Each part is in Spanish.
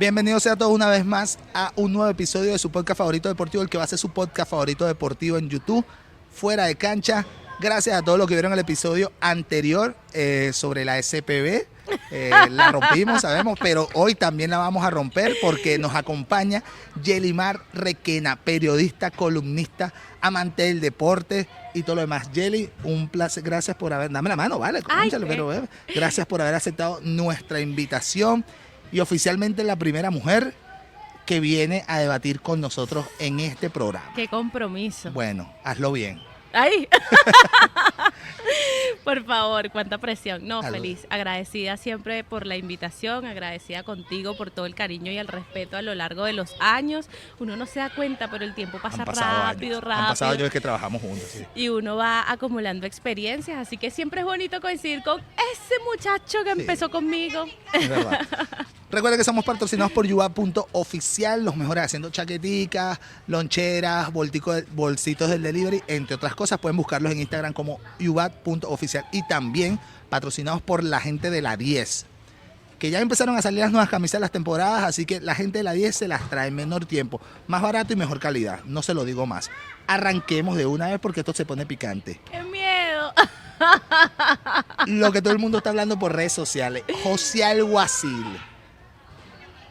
Bienvenidos a todos una vez más a un nuevo episodio de su podcast favorito deportivo, el que va a ser su podcast favorito deportivo en YouTube, Fuera de Cancha. Gracias a todos los que vieron el episodio anterior sobre la SPB. La rompimos, sabemos, pero hoy también la vamos a romper porque nos acompaña Yelimar Requena, periodista, columnista, amante del deporte y todo lo demás. Yeli, un placer, gracias por haber... Dame la mano, vale, cónchale, pero gracias por haber aceptado nuestra invitación y oficialmente la primera mujer que viene a debatir con nosotros en este programa. ¡Qué compromiso! Bueno, hazlo bien. ¡Ay! Por favor, cuánta presión. No, feliz, agradecida siempre por la invitación, agradecida contigo por todo el cariño y el respeto a lo largo de los años. Uno no se da cuenta, pero el tiempo pasa rápido. Han pasado años que trabajamos juntos. Sí. Y uno va acumulando experiencias, así que siempre es bonito coincidir con ese muchacho que empezó conmigo. Es verdad. Recuerda que somos patrocinados por yuba.oficial, los mejores haciendo chaqueticas, loncheras, bolsitos del delivery, entre otras cosas. Pueden buscarlos en Instagram como yuba.oficial y también patrocinados por la gente de la 10, que ya empezaron a salir las nuevas camisas de las temporadas, así que la gente de la 10 se las trae en menor tiempo, más barato y mejor calidad, no se lo digo más. Arranquemos de una vez porque esto se pone picante. ¡Qué miedo! Lo que todo el mundo está hablando por redes sociales, José Alguacil.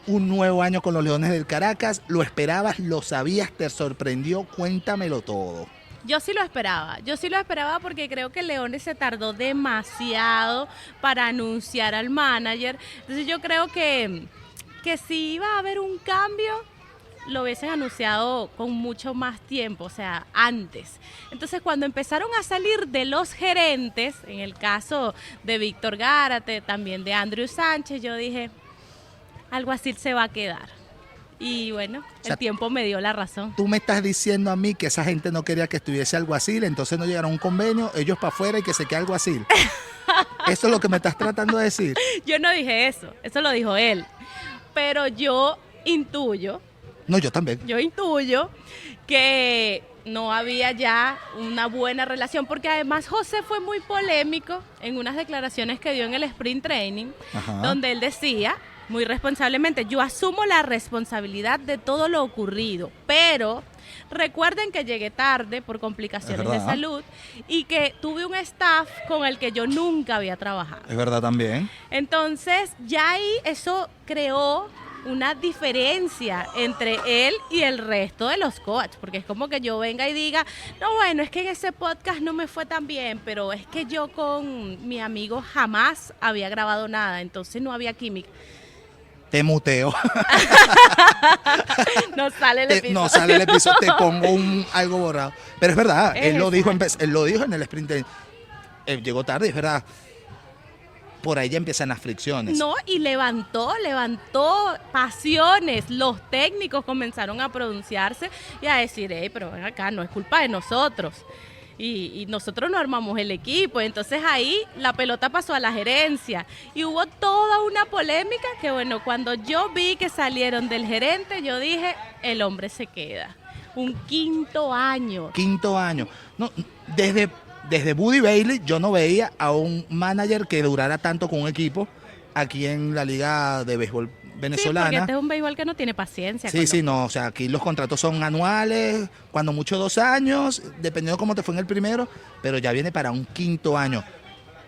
Un nuevo año con los Leones del Caracas. ¿Lo esperabas? ¿Lo sabías? ¿Te sorprendió? Cuéntamelo todo. Yo sí lo esperaba porque creo que Leones se tardó demasiado para anunciar al manager. Entonces yo creo que si iba a haber un cambio, lo hubiesen anunciado con mucho más tiempo, o sea, antes. Entonces cuando empezaron a salir de los gerentes, en el caso de Víctor Gárate, también de Andrew Sánchez, yo dije... Alguacil se va a quedar. Y bueno, o sea, el tiempo me dio la razón. Tú me estás diciendo a mí que esa gente no quería que estuviese Alguacil, entonces no llegaron a un convenio, ellos para afuera y que se quede Alguacil. ¿Eso es lo que me estás tratando de decir? Yo no dije eso lo dijo él. Pero yo intuyo. No, yo también. Yo intuyo que no había ya una buena relación, porque además José fue muy polémico en unas declaraciones que dio en el Sprint Training, donde él decía... muy responsablemente, yo asumo la responsabilidad de todo lo ocurrido, pero recuerden que llegué tarde por complicaciones de salud y que tuve un staff con el que yo nunca había trabajado. Es verdad también. Entonces, ya ahí eso creó una diferencia entre él y el resto de los coaches, porque es como que yo venga y diga, no, bueno, es que en ese podcast no me fue tan bien, pero es que yo con mi amigo jamás había grabado nada, entonces no había química. Te muteo. No sale el episodio. No sale el episodio, te pongo algo borrado. Pero es verdad, él lo dijo en el sprint. Llegó tarde, es verdad. Por ahí ya empiezan las fricciones. No, y levantó pasiones. Los técnicos comenzaron a pronunciarse y a decir, pero ven acá, no es culpa de nosotros. Y nosotros no armamos el equipo, entonces ahí la pelota pasó a la gerencia y hubo toda una polémica que bueno, cuando yo vi que salieron del gerente, yo dije, el hombre se queda. Un quinto año. No, desde Buddy Bailey yo no veía a un manager que durara tanto con un equipo aquí en la liga de béisbol venezolana. Sí, porque este es un béisbol que no tiene paciencia. No, o sea, aquí los contratos son anuales, cuando mucho 2 años, dependiendo cómo te fue en el primero, pero ya viene para un quinto año.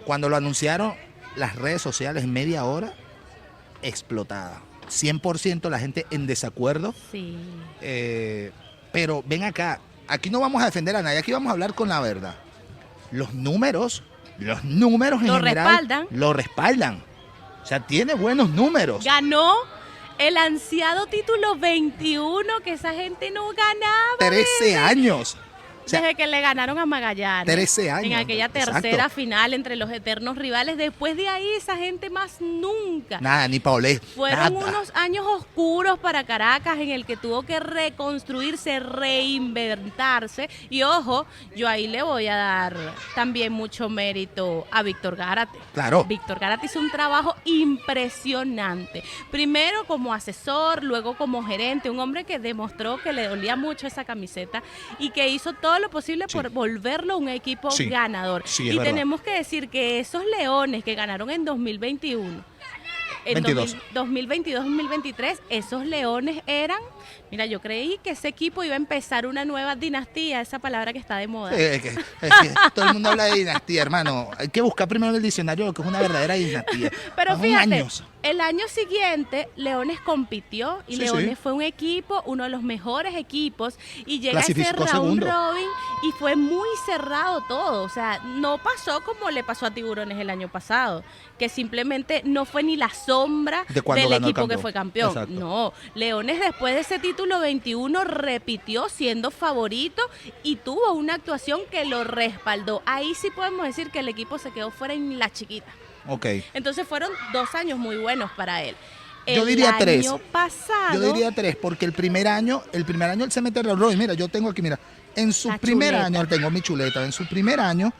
Cuando lo anunciaron, las redes sociales, media hora, explotada. 100% la gente en desacuerdo. Sí. Pero ven acá, aquí no vamos a defender a nadie, aquí vamos a hablar con la verdad. Los números en general lo respaldan. O sea, tiene buenos números. Ganó el ansiado título 21 que esa gente no ganaba. 13 años. O sea, desde que le ganaron a Magallanes. 13 años. En aquella tercera final entre los eternos rivales. Después de ahí, esa gente más nunca. Nada, ni Paulé. Fueron unos años oscuros para Caracas en el que tuvo que reconstruirse, reinventarse. Y ojo, yo ahí le voy a dar también mucho mérito a Víctor Gárate. Claro. Víctor Gárate hizo un trabajo impresionante. Primero como asesor, luego como gerente. Un hombre que demostró que le dolía mucho esa camiseta y que hizo todo lo posible por volverlo un equipo ganador. Sí, y verdad. Tenemos que decir que esos Leones que ganaron en 2021 en 22. 2022-2023, esos Leones eran, mira, yo creí que ese equipo iba a empezar una nueva dinastía, esa palabra que está de moda. Es que todo el mundo habla de dinastía, hermano. Hay que buscar primero en el diccionario lo que es una verdadera dinastía. Pero Son fíjate, años. el año siguiente Leones compitió y Sí, Leones sí. fue un equipo, uno de los mejores equipos, y llega ese Clasificó round segundo. robin y fue muy cerrado todo. O sea, no pasó como le pasó a Tiburones el año pasado, que simplemente no fue ni la sombra De cuando del ganó el equipo que campeón. fue campeón. Exacto. No, Leones después de ese título 21 repitió siendo favorito y tuvo una actuación que lo respaldó. Ahí sí podemos decir que el equipo se quedó fuera en la chiquita. Ok. Entonces fueron 2 años muy buenos para él. Yo diría 3. El año pasado, Yo diría 3, porque el primer año él se mete en round robin. Mira, yo tengo aquí, mira, en su La primer chuleta. año, tengo mi chuleta, en su primer año,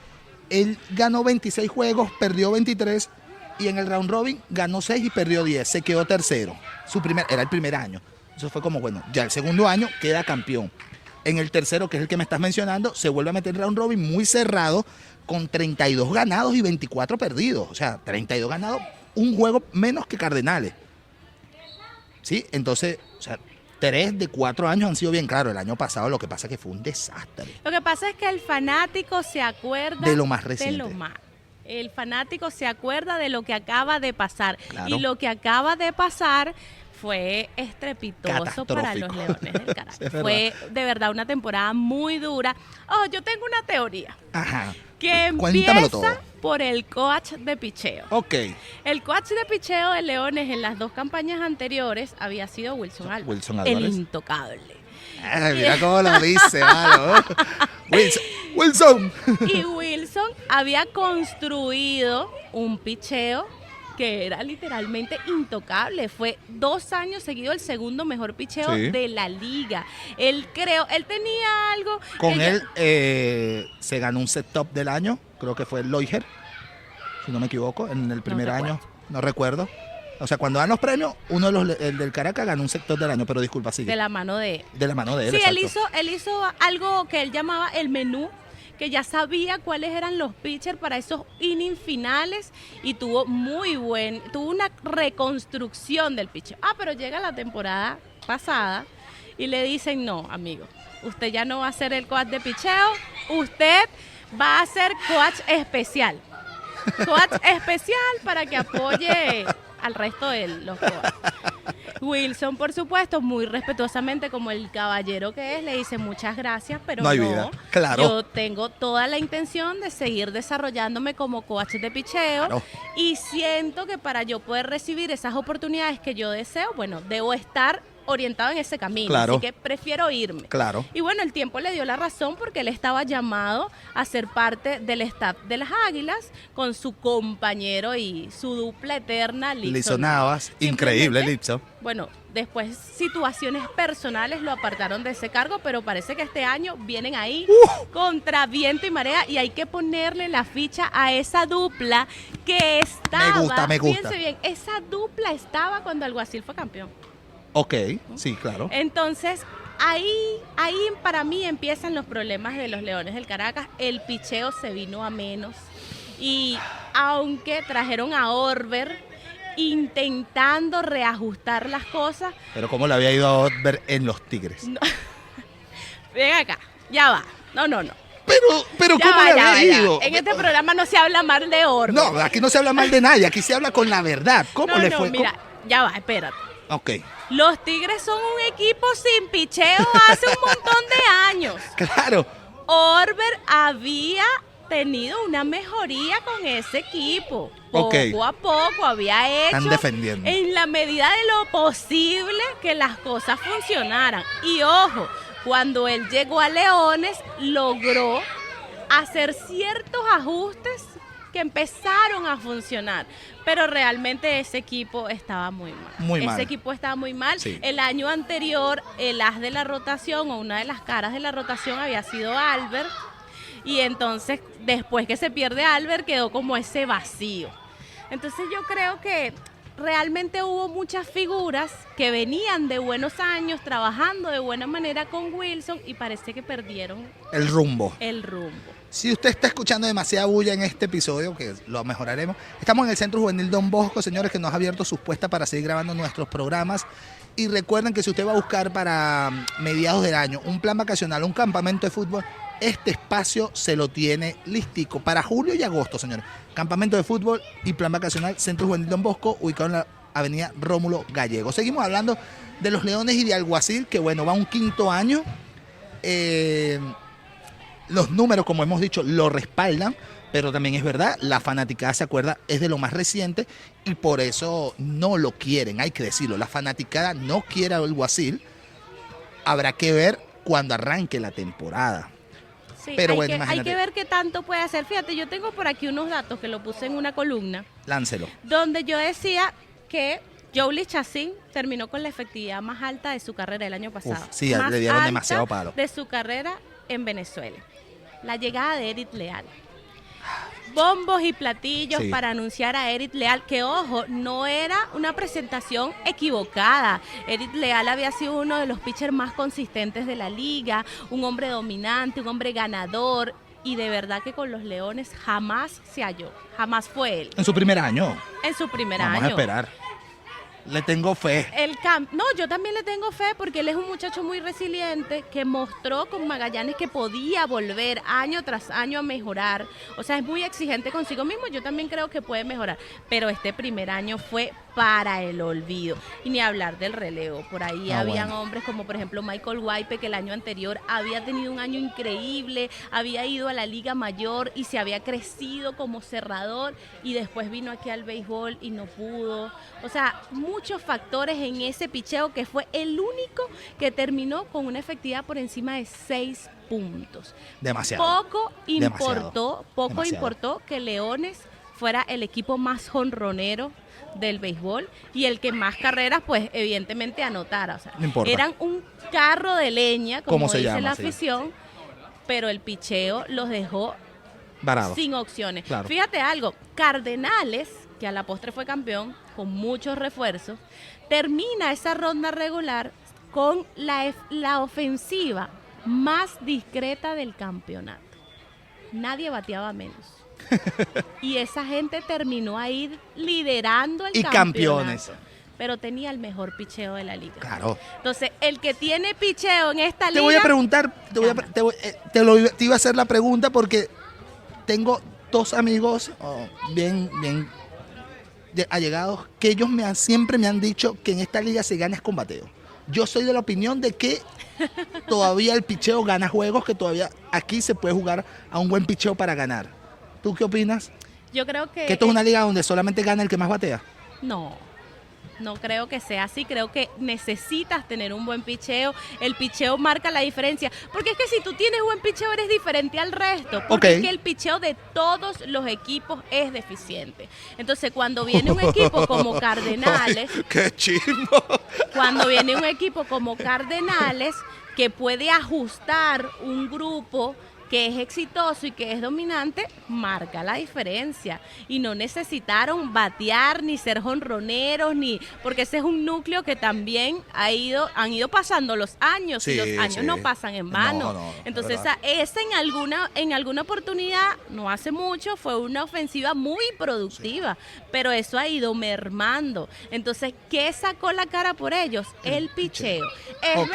él ganó 26 juegos, perdió 23, y en el round robin ganó 6 y perdió 10, se quedó tercero. Era el primer año. Eso fue como, bueno, ya el segundo año queda campeón. En el tercero, que es el que me estás mencionando, se vuelve a meter en round robin muy cerrado, con 32 ganados y 24 perdidos. O sea, 32 ganados, un juego menos que Cardenales. ¿Sí? Entonces, o sea, 3 de 4 años han sido bien claros. El año pasado lo que pasa es que fue un desastre. lo que pasa es que el fanático se acuerda De lo más reciente. de lo más. El fanático se acuerda de lo que acaba de pasar. Claro. Y lo que acaba de pasar fue estrepitoso para los Catastrófico. Leones del Caracas. Es verdad. Fue de verdad una temporada muy dura. Oh, yo tengo una teoría Ajá. que Cuéntamelo empieza todo. por el coach de picheo. Ok. El coach de picheo de Leones en las 2 campañas anteriores había sido Wilson Álvarez. Wilson El Álvarez. intocable. Mira cómo lo dice, mano. Wilson. Y Wilson había construido un picheo que era literalmente intocable. Fue 2 años seguidos el segundo mejor picheo Sí. de la liga. Él tenía algo. Con que él se ganó un set top del año, creo que fue el Loiger, si no me equivoco, en el primer recuerdo. año, no recuerdo. O sea, cuando dan los premios, uno de el del Caracas ganó un set top del año, pero disculpa, sigue. de la mano de De la mano de él, Sí, exacto. él hizo algo que él llamaba el menú, que ya sabía cuáles eran los pitchers para esos innings finales y tuvo una reconstrucción del pitcher. Pero llega la temporada pasada y le dicen, no, amigo, usted ya no va a ser el coach de picheo, usted va a ser coach especial. Coach especial para que apoye al resto de los coaches. Wilson, por supuesto, muy respetuosamente, como el caballero que es, le dice muchas gracias, pero No hay vida, claro. yo tengo toda la intención de seguir desarrollándome como coach de picheo Claro. y siento que para yo poder recibir esas oportunidades que yo deseo, bueno, debo estar orientado en ese camino, Claro. así que prefiero irme. Claro. Y bueno, el tiempo le dio la razón porque él estaba llamado a ser parte del staff de las Águilas con su compañero y su dupla eterna, Lipson Navas, increíble Simplemente, Lipson. Bueno, después situaciones personales lo apartaron de ese cargo, pero parece que este año vienen ahí contra viento y marea y hay que ponerle la ficha a esa dupla que estaba. Me gusta. Fíjense bien, esa dupla estaba cuando Alguacil fue campeón. Ok, sí, claro. Entonces, ahí para mí empiezan los problemas de los Leones del Caracas. El picheo se vino a menos. Y aunque trajeron a Orber intentando reajustar las cosas, Pero cómo le había ido a ver en los Tigres. ven acá, ya va. No. Pero Ya ¿cómo va, le ya va, había ya va. ido? En este programa no se habla mal de Orber. No, aquí no se habla mal de nadie, aquí se habla con la verdad. ¿Cómo le fue? mira, ya va, espérate. Ok, Los Tigres son un equipo sin picheo hace un montón de años. claro. Orber había tenido una mejoría con ese equipo. Poco Ok. a poco había hecho Están defendiendo. en la medida de lo posible que las cosas funcionaran. Y ojo, cuando él llegó a Leones, logró hacer ciertos ajustes que empezaron a funcionar. Pero realmente ese equipo estaba muy mal. Muy mal. Ese equipo estaba muy mal. Sí. El año anterior, el as de la rotación o una de las caras de la rotación había sido Albert. Y entonces, después que se pierde Albert, quedó como ese vacío. Entonces yo creo que realmente hubo muchas figuras que venían de buenos años, trabajando de buena manera con Wilson y parece que perdieron El rumbo. el rumbo. Si usted está escuchando demasiada bulla en este episodio, que lo mejoraremos, estamos en el Centro Juvenil Don Bosco, señores, que nos ha abierto sus puertas para seguir grabando nuestros programas. Y recuerden que si usted va a buscar para mediados del año un plan vacacional, un campamento de fútbol, este espacio se lo tiene listico para julio y agosto, señores. Campamento de fútbol y plan vacacional, Centro Juvenil Don Bosco, ubicado en la avenida Rómulo Gallego. Seguimos hablando de los Leones y de Alguacil, que bueno, va un quinto año. Los números, como hemos dicho, lo respaldan, pero también es verdad, la fanaticada, se acuerda, es de lo más reciente y por eso no lo quieren, hay que decirlo. La fanaticada no quiere al Alguacil. Habrá que ver cuando arranque la temporada. Sí, Pero hay, bueno, hay imagínate. que ver qué tanto puede hacer. Fíjate, yo tengo por aquí unos datos que lo puse en una columna, Láncelo. donde yo decía que Jhoulys Chacín terminó con la efectividad más alta de su carrera el año pasado. Sí, Más le dieron alta demasiado palo. de su carrera en Venezuela. La llegada de Eric Leal. Bombos y platillos Sí. para anunciar a Eric Leal, que ojo, no era una presentación equivocada. Eric Leal había sido uno de los pitchers más consistentes de la liga, un hombre dominante, un hombre ganador, y de verdad que con los Leones jamás se halló, jamás fue él, En su primer año. en su primer Vamos año. a esperar. Le tengo fe. No, yo también le tengo fe porque él es un muchacho muy resiliente que mostró con Magallanes que podía volver año tras año a mejorar. O sea, es muy exigente consigo mismo. Yo también creo que puede mejorar. Pero este primer año fue para el olvido. Y ni hablar del relevo. Por ahí habían hombres como por ejemplo Michael Waipe, que el año anterior había tenido un año increíble, había ido a la Liga Mayor y se había crecido como cerrador y después vino aquí al béisbol y no pudo. O sea, muchos factores en ese picheo que fue el único que terminó con una efectividad por encima de 6 puntos. Demasiado. Poco Demasiado. importó que Leones fuera el equipo más jonronero del béisbol y el que más carreras, pues evidentemente anotara. O sea, No importa. eran un carro de leña, como ¿Cómo se dice llama? la Sí. afición, pero el picheo los dejó Varado. sin opciones. Claro. Fíjate algo, Cardenales, que a la postre fue campeón, con muchos refuerzos, termina esa ronda regular con la ofensiva más discreta del campeonato. Nadie bateaba menos. Y esa gente terminó ahí liderando el Y campeonato. campeones. Pero tenía el mejor picheo de la liga. Claro. Entonces, el que tiene picheo en esta Te liga... voy a preguntar, te iba a hacer la pregunta porque tengo dos amigos bien allegados que ellos siempre me han dicho que en esta liga se gana es con bateo. Yo soy de la opinión de que todavía el picheo gana juegos, que todavía aquí se puede jugar a un buen picheo para ganar. ¿Tú qué opinas? Yo creo que... ¿Que esto es una liga donde solamente gana el que más batea? No creo que sea así. Creo que necesitas tener un buen picheo. El picheo marca la diferencia. Porque es que si tú tienes buen picheo eres diferente al resto. Porque es que el picheo de todos los equipos es deficiente. Entonces cuando viene un equipo como Cardenales... Ay, ¡qué chimbo! Cuando viene un equipo como Cardenales que puede ajustar un grupo que es exitoso y que es dominante, marca la diferencia. Y no necesitaron batear, ni ser jonroneros, porque ese es un núcleo que también han ido pasando los años, Sí, y los años sí. no pasan en vano. No, Entonces, es verdad. esa en alguna oportunidad, no hace mucho, fue una ofensiva muy productiva, pero eso ha ido mermando. Entonces, ¿qué sacó la cara por ellos? El picheo. Ok.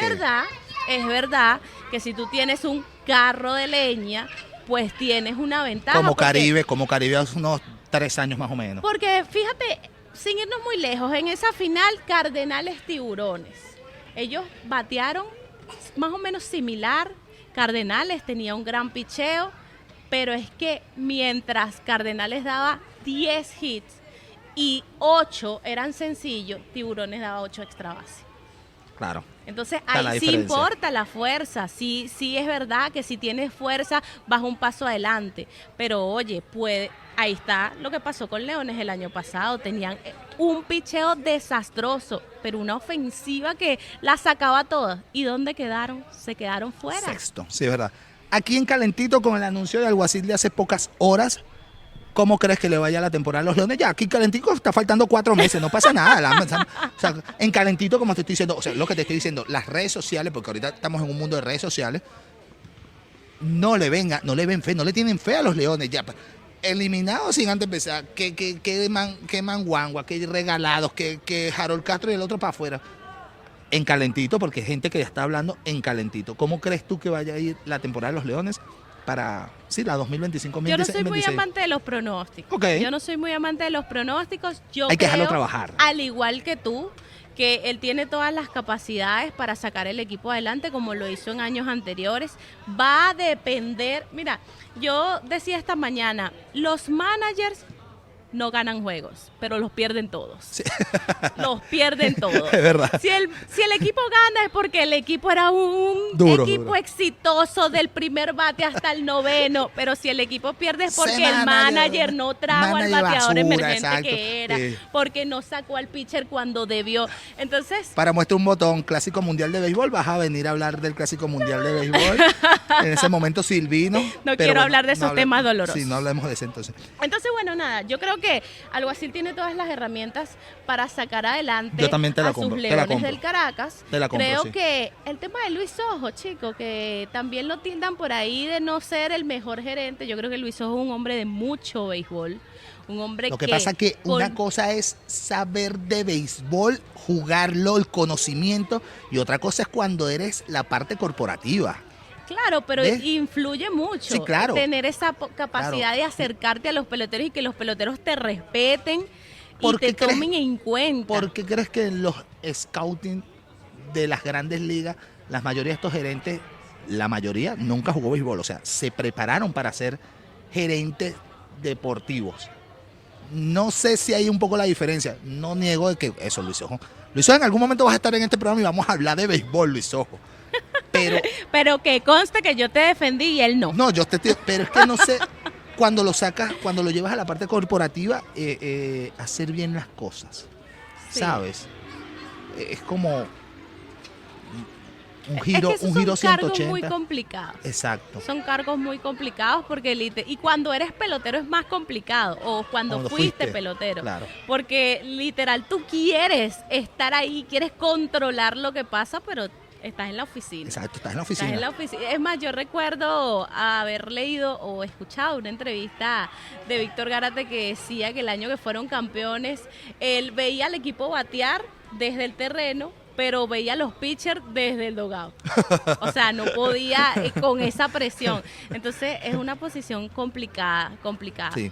Es verdad que si tú tienes un carro de leña, pues tienes una ventaja. Como Caribe hace unos 3 años más o menos. Porque fíjate, sin irnos muy lejos, en esa final Cardenales Tiburones, ellos batearon más o menos similar. Cardenales tenía un gran picheo, pero es que mientras Cardenales daba 10 hits y 8 eran sencillos, Tiburones daba 8 extra base. Claro. Entonces Está la ahí sí diferencia. importa la fuerza, sí es verdad que si tienes fuerza vas un paso adelante, pero oye, ahí está lo que pasó con Leones el año pasado, tenían un picheo desastroso, pero una ofensiva que la sacaba todas. ¿Y dónde quedaron? Se quedaron fuera. Sexto, sí, es verdad. Aquí en Calentito, con el anuncio de Alguacil de hace pocas horas, ¿Cómo crees que le vaya la temporada a los Leones? Ya, aquí calentico está faltando 4 meses, no pasa nada. O sea, en calentito, como te estoy diciendo, o sea, lo que te estoy diciendo, las redes sociales, porque ahorita estamos en un mundo de redes sociales, no le ven fe, no le tienen fe a los Leones. Ya, eliminados sin antes empezar, que Manguangua, que regalados, que Harold Castro y el otro para afuera. En calentito, porque hay gente que ya está hablando en calentito. ¿Cómo crees tú que vaya a ir la temporada de los Leones para, sí, la 2025-2026? Yo no soy muy amante de los pronósticos. Okay. Yo no soy muy amante de los pronósticos. Yo hay que creo, dejarlo trabajar. Al igual que tú, que él tiene todas las capacidades para sacar el equipo adelante como lo hizo en años anteriores. Va a depender, mira, yo decía esta mañana, los managers no ganan juegos, pero los pierden todos. Sí. Los pierden todos. Es verdad. Si el equipo gana es porque el equipo era un equipo exitoso del primer bate hasta el noveno, pero si el equipo pierde es porque el manager no trajo al bateador emergente, exacto, que era, porque no sacó al pitcher cuando debió. Entonces, para muestra un botón, Clásico Mundial de Béisbol, vas a venir a hablar del Clásico Mundial de Béisbol. En ese momento Silvino. No quiero hablar de esos temas dolorosos. Sí, no hablemos de eso entonces. Entonces, bueno, nada, yo creo que Alguacil tiene todas las herramientas para sacar adelante a sus Leones del Caracas. Creo sí. Que el tema de Luis Ojo, chico, que también lo tildan por ahí de no ser el mejor gerente. Yo creo que Luis Ojo es un hombre de mucho béisbol. Un hombre Lo que pasa es que una cosa es saber de béisbol, jugarlo, el conocimiento, y otra cosa es cuando eres la parte corporativa. Claro, pero influye mucho. Sí, claro. Tener esa capacidad de acercarte a los peloteros y que los peloteros te respeten y te tomen en cuenta. ¿Por qué crees que en los scouting de las grandes ligas, la mayoría de estos gerentes, la mayoría nunca jugó béisbol? O sea, se prepararon para ser gerentes deportivos. No sé si hay un poco la diferencia. No niego de que eso, Luis Ojo. Luis Ojo, en algún momento vas a estar en este programa y vamos a hablar de béisbol, Luis Ojo. Pero que conste que yo te defendí y él no. No, pero es que no sé, cuando lo sacas, cuando lo llevas a la parte corporativa, hacer bien las cosas, sí. ¿Sabes? Es como un giro 180. Son cargos muy complicados. Exacto. Son cargos muy complicados porque y cuando eres pelotero es más complicado, o cuando fuiste pelotero. Claro. Porque literal tú quieres estar ahí, quieres controlar lo que pasa, pero estás en la oficina. Exacto, estás en la oficina. Estás en la oficina. Es más, yo recuerdo haber leído o escuchado una entrevista de Víctor Gárate que decía que el año que fueron campeones, él veía al equipo batear desde el terreno, pero veía a los pitchers desde el dugout. O sea, no podía con esa presión. Entonces, es una posición complicada. Sí.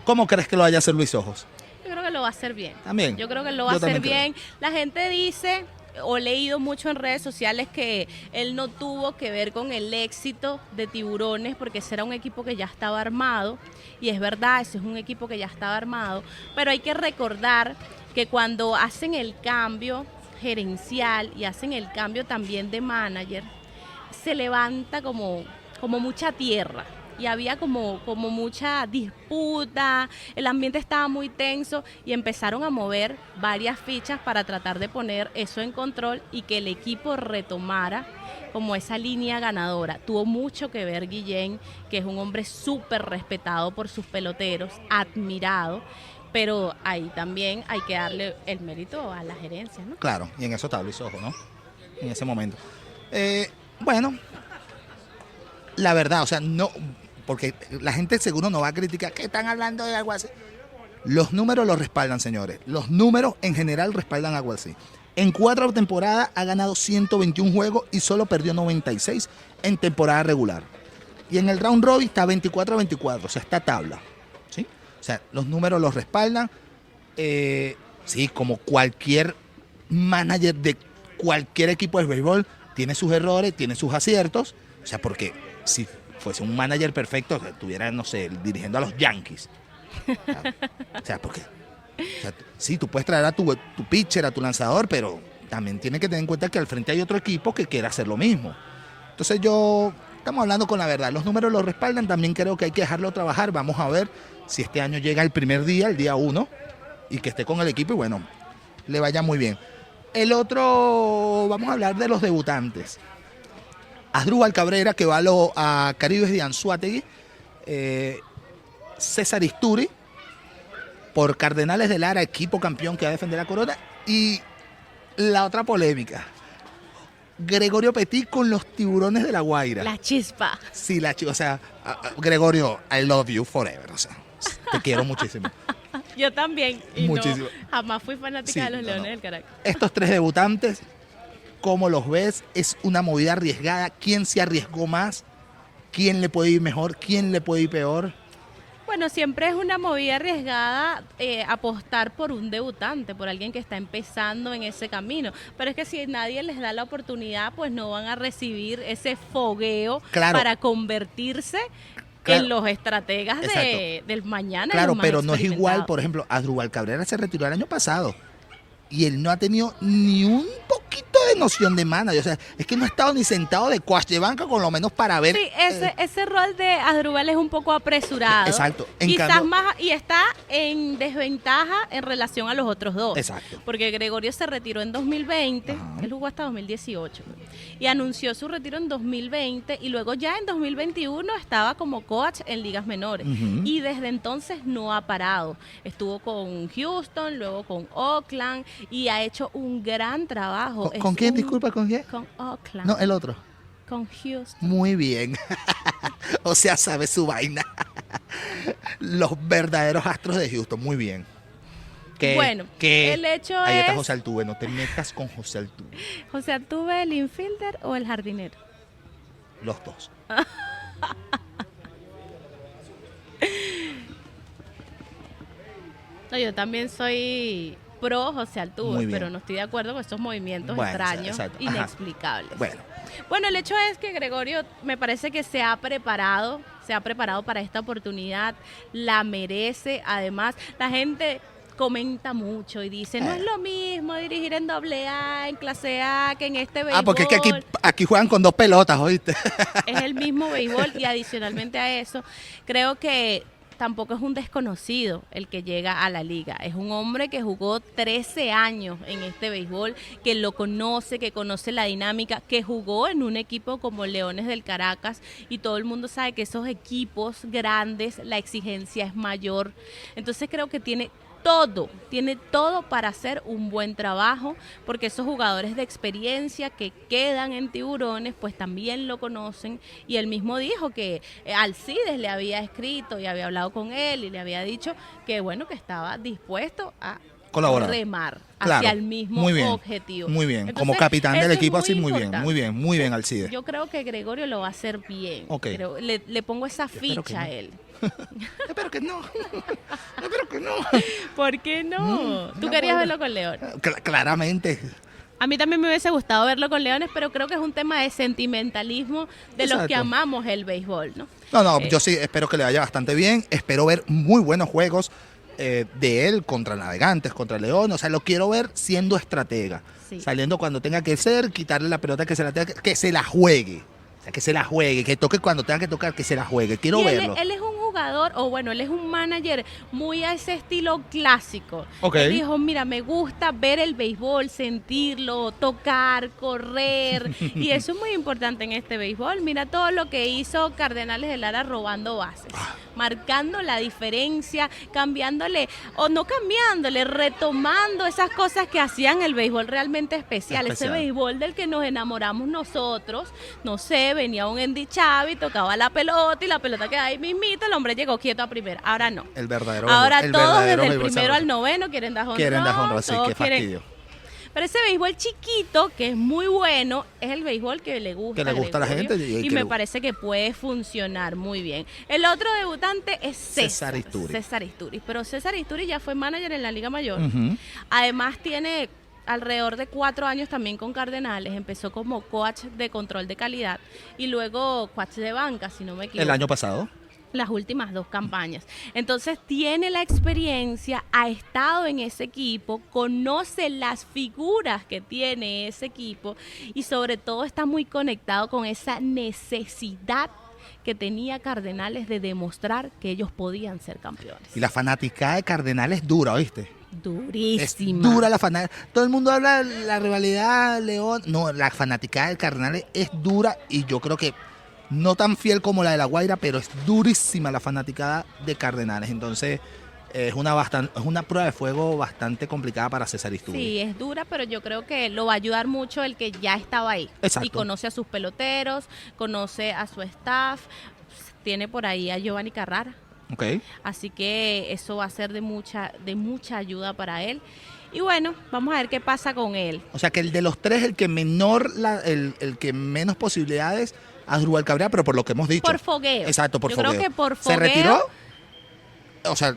¿Cómo crees que lo vaya a hacer Luis Ojos? Yo creo que lo va a hacer bien. También. Yo creo que lo va a hacer bien. La gente dice, o he leído mucho en redes sociales, que él no tuvo que ver con el éxito de Tiburones porque ese era un equipo que ya estaba armado, y es verdad, ese es un equipo que ya estaba armado, pero hay que recordar que cuando hacen el cambio gerencial y hacen el cambio también de manager, se levanta como mucha tierra. Y había como mucha disputa, el ambiente estaba muy tenso y empezaron a mover varias fichas para tratar de poner eso en control y que el equipo retomara como esa línea ganadora. Tuvo mucho que ver Guillén, que es un hombre súper respetado por sus peloteros, admirado, pero ahí también hay que darle el mérito a la gerencia, ¿no? Claro, y en eso está Luis Ojo, ¿no? En ese momento. Bueno, la verdad, o sea, no, porque la gente seguro no va a criticar que están hablando de algo así. Los números los respaldan, señores. Los números en general respaldan algo así. En 4 temporadas ha ganado 121 juegos y solo perdió 96 en temporada regular. Y en el round robin está 24-24, o sea, está tabla. ¿Sí? O sea, los números los respaldan. Sí, como cualquier manager de cualquier equipo de béisbol, tiene sus errores, tiene sus aciertos. O sea, porque si fuese un manager perfecto, estuviera, no sé, dirigiendo a los Yankees. O sea, porque sí, tú puedes traer a tu pitcher, a tu lanzador, pero también tienes que tener en cuenta que al frente hay otro equipo que quiere hacer lo mismo. Entonces estamos hablando con la verdad. Los números lo respaldan, también creo que hay que dejarlo trabajar. Vamos a ver si este año llega el primer día, el día 1, y que esté con el equipo y bueno, le vaya muy bien. El otro, vamos a hablar de los debutantes. Asdrúbal Cabrera, que va a Caribes de Anzoátegui, César Isturi, por Cardenales de Lara, equipo campeón que va a defender la corona. Y la otra polémica, Gregorio Petit con los Tiburones de La Guaira. La chispa. Sí, o sea, Gregorio, I love you forever. O sea, te quiero muchísimo. Yo también. Y Muchísimo. no, jamás fui fanática de los Leones del Caracas. Estos 3 debutantes, ¿cómo los ves? Es una movida arriesgada. ¿Quién se arriesgó más? ¿Quién le puede ir mejor? ¿Quién le puede ir peor? Bueno, siempre es una movida arriesgada apostar por un debutante, por alguien que está empezando en ese camino. Pero es que si nadie les da la oportunidad, pues no van a recibir ese fogueo para convertirse en los estrategas del mañana. Claro, pero no es igual, por ejemplo, Asdrúbal Cabrera se retiró el año pasado y él no ha tenido ni un poquito de noción de manager. O sea, es que no ha estado ni sentado de coach de banca con lo menos para ver. Sí, ese rol de Asdrúbal es un poco apresurado. Exacto. Quizás más, y está en desventaja en relación a los otros dos. Exacto. Porque Gregorio se retiró en 2020, él jugó hasta 2018, y anunció su retiro en 2020, y luego ya en 2021 estaba como coach en ligas menores. Y desde entonces no ha parado. Estuvo con Houston, luego con Oakland, y ha hecho un gran trabajo. ¿Con quién? Disculpa, ¿con quién? Con Oakland. No, el otro. Con Houston. Muy bien. O sea, sabe su vaina. Los verdaderos astros de Houston. Muy bien. Bueno, el hecho ahí está es... José Altuve. No te metas con José Altuve. ¿José Altuve el infielder o el jardinero? Los dos. No, yo también soy pro José Altuve, pero no estoy de acuerdo con estos movimientos extraños, inexplicables. Bueno, el hecho es que Gregorio me parece que se ha preparado para esta oportunidad, la merece. Además, la gente comenta mucho y dice, no es lo mismo dirigir en AA, en clase A, que en este béisbol. Porque es que aquí juegan con 2 pelotas, ¿oíste? Es el mismo béisbol y adicionalmente a eso, creo que tampoco es un desconocido el que llega a la liga. Es un hombre que jugó 13 años en este béisbol, que lo conoce, que conoce la dinámica, que jugó en un equipo como Leones del Caracas, y todo el mundo sabe que esos equipos grandes, la exigencia es mayor. Entonces creo que tiene todo para hacer un buen trabajo, porque esos jugadores de experiencia que quedan en Tiburones pues también lo conocen, y él mismo dijo que Alcides le había escrito y había hablado con él y le había dicho que bueno, que estaba dispuesto a colaborar, remar hacia el mismo objetivo. Muy bien, entonces, como capitán del equipo, así muy bien Alcides. Yo creo que Gregorio lo va a hacer bien, pero le pongo esa ficha a él. Espero que no. Espero que no. ¿Por qué no? ¿Tú querías verlo con León? Claramente. A mí también me hubiese gustado verlo con Leones, pero creo que es un tema de sentimentalismo de los que amamos el béisbol, ¿no? No, yo sí espero que le vaya bastante bien. Espero ver muy buenos juegos de él contra Navegantes, contra León. O sea, lo quiero ver siendo estratega. Sí. Saliendo cuando tenga que ser, quitarle la pelota que se la juegue. O sea, que se la juegue, que toque cuando tenga que tocar, que se la juegue. Quiero verlo. Él es un jugador, él es un manager muy a ese estilo clásico. Okay. Él dijo, mira, me gusta ver el béisbol, sentirlo, tocar, correr, y eso es muy importante en este béisbol. Mira todo lo que hizo Cardenales de Lara robando bases, marcando la diferencia, cambiándole, o no cambiándole, retomando esas cosas que hacían el béisbol realmente especial. Ese béisbol del que nos enamoramos nosotros. No sé, venía un Andy Chávez, tocaba la pelota y la pelota quedaba ahí mismito, el hombre llegó quieto a primera. Ahora no. Ahora todos desde el primero al noveno quieren dar jonrón. Sí, qué fastidio. Pero ese béisbol chiquito, que es muy bueno, es el béisbol que le gusta a la gente. Y me parece que puede funcionar muy bien. El otro debutante es César Isturi. Pero César Isturi ya fue manager en la Liga Mayor. Además tiene alrededor de 4 años también con Cardenales. Empezó como coach de control de calidad y luego coach de banca, si no me equivoco. El año pasado. Las últimas 2 campañas. Entonces tiene la experiencia, ha estado en ese equipo, conoce las figuras que tiene ese equipo y sobre todo está muy conectado con esa necesidad que tenía Cardenales de demostrar que ellos podían ser campeones. Y la fanaticada de Cardenales es dura, ¿oíste? Durísima. Es dura la fanaticada. Todo el mundo habla de la rivalidad León. No, la fanaticada de Cardenales es dura y yo creo que no tan fiel como la de La Guaira, pero es durísima la fanaticada de Cardenales. Entonces, es una prueba de fuego bastante complicada para César Istúriz. Sí, es dura, pero yo creo que lo va a ayudar mucho el que ya estaba ahí. Exacto. Y conoce a sus peloteros, conoce a su staff, tiene por ahí a Giovanni Carrara. Okay. Así que eso va a ser de mucha ayuda para él. Y bueno, vamos a ver qué pasa con él. O sea que el de los tres, el que menos posibilidades, Asdrúbal Cabrera, pero por lo que hemos dicho. Por fogueo. Exacto, por yo fogueo. Creo que por fogueo. Se retiró, o sea,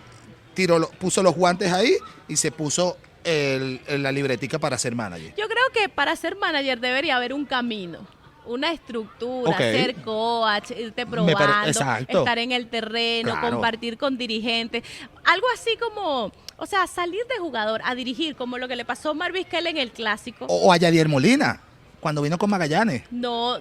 puso los guantes ahí y se puso la libretica para ser manager. Yo creo que para ser manager debería haber un camino, una estructura, Okay. ser coach, irte probando, exacto. estar en el terreno, Claro. compartir con dirigentes. Algo así como, o sea, salir de jugador a dirigir, como lo que le pasó a Omar Vizquel en el Clásico. O a Yadier Molina, cuando vino con Magallanes. No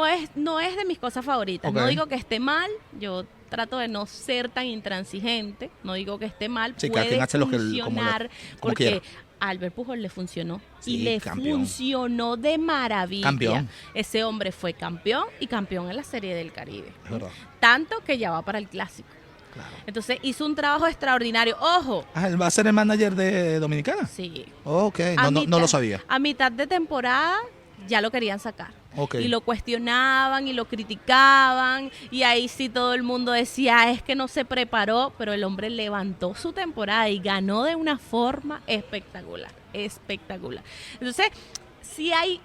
es de mis cosas favoritas. Okay. No digo que esté mal, yo trato de no ser tan intransigente, no digo que esté mal, Sí, cada puede quien hace lo que funcionar, como porque quiera. a Albert Pujol le funcionó Sí, y le campeón. funcionó de maravilla. Campeón. Ese hombre fue campeón y campeón en la Serie del Caribe. Es verdad. Tanto que ya va para el Clásico. Claro. Entonces hizo un trabajo extraordinario. Ojo, ¿Él va a ser el manager de Dominicana? sí. Ok, A no mitad- lo sabía. A mitad de temporada ya lo querían sacar. Ok. Y lo cuestionaban y lo criticaban y ahí sí todo el mundo decía es que no se preparó, pero el hombre levantó su temporada y ganó de una forma espectacular. Entonces, sí hay